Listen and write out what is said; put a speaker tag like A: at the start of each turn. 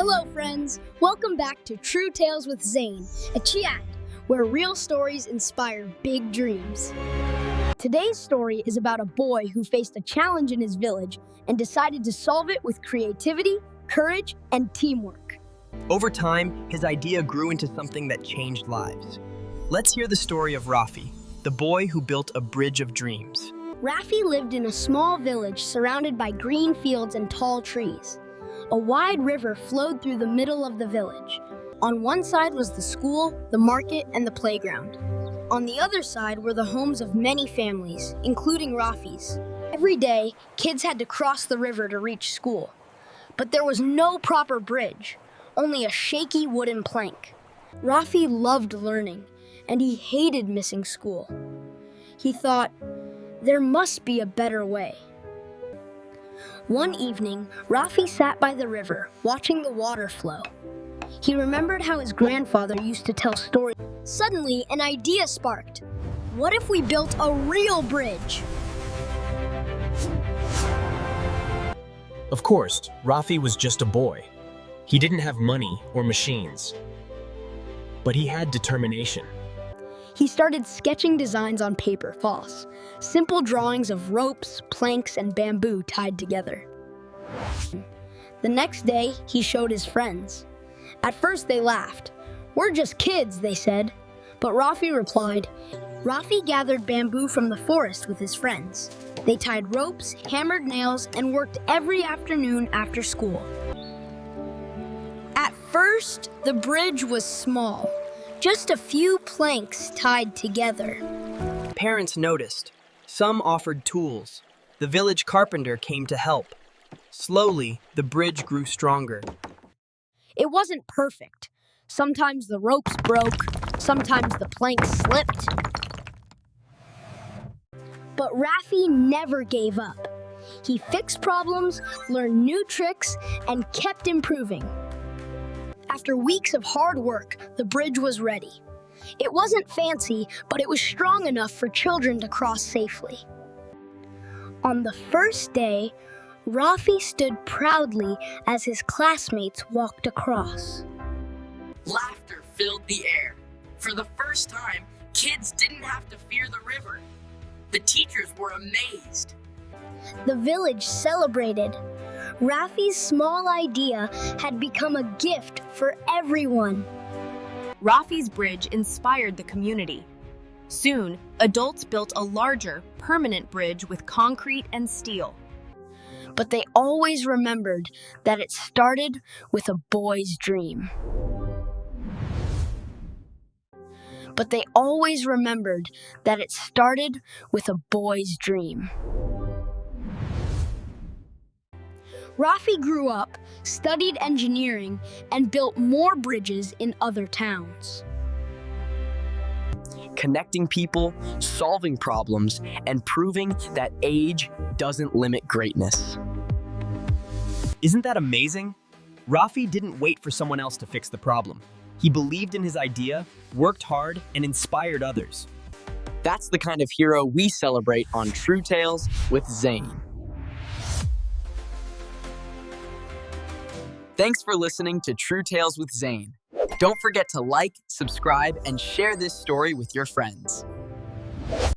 A: Hello, friends. Welcome back to True Tales with Zayn, a chat where real stories inspire big dreams. Today's story is about a boy who faced a challenge in his village and decided to solve it with creativity, courage, and teamwork.
B: Over time, his idea grew into something that changed lives. Let's hear the story of Rafi, the boy who built a bridge of dreams.
A: Rafi lived in a small village surrounded by green fields and tall trees. A wide river flowed through the middle of the village. On one side was the school, the market, and the playground. On the other side were the homes of many families, including Rafi's. Every day, kids had to cross the river to reach school. But there was no proper bridge, only a shaky wooden plank. Rafi loved learning, and he hated missing school. He thought, there must be a better way. One evening, Rafi sat by the river, watching the water flow. He remembered how his grandfather used to tell stories. Suddenly, an idea sparked. What if we built a real bridge?
C: Of course, Rafi was just a boy. He didn't have money or machines, but he had determination.
A: He started sketching designs on paper, false, simple drawings of ropes, planks, and bamboo tied together. The next day, he showed his friends. At first, they laughed. "We're just kids," they said. But Rafi replied. Rafi gathered bamboo from the forest with his friends. They tied ropes, hammered nails, and worked every afternoon after school. At first, the bridge was small. Just a few planks tied together.
B: Parents noticed. Some offered tools. The village carpenter came to help. Slowly, the bridge grew stronger.
A: It wasn't perfect. Sometimes the ropes broke, sometimes the planks slipped. But Rafi never gave up. He fixed problems, learned new tricks, and kept improving. After weeks of hard work, the bridge was ready. It wasn't fancy, but it was strong enough for children to cross safely. On the first day, Rafi stood proudly as his classmates walked across.
D: Laughter filled the air. For the first time, kids didn't have to fear the river. The teachers were amazed.
A: The village celebrated. Rafi's small idea had become a gift for everyone.
E: Rafi's bridge inspired the community. Soon, adults built a larger, permanent bridge with concrete and steel.
A: But they always remembered that it started with a boy's dream. But they always remembered that it started with a boy's dream. Rafi grew up, studied engineering, and built more bridges in other towns.
B: Connecting people, solving problems, and proving that age doesn't limit greatness. Isn't that amazing? Rafi didn't wait for someone else to fix the problem. He believed in his idea, worked hard, and inspired others. That's the kind of hero we celebrate on True Tales with Zayn. Thanks for listening to True Tales with Zayn. Don't forget to like, subscribe, and share this story with your friends.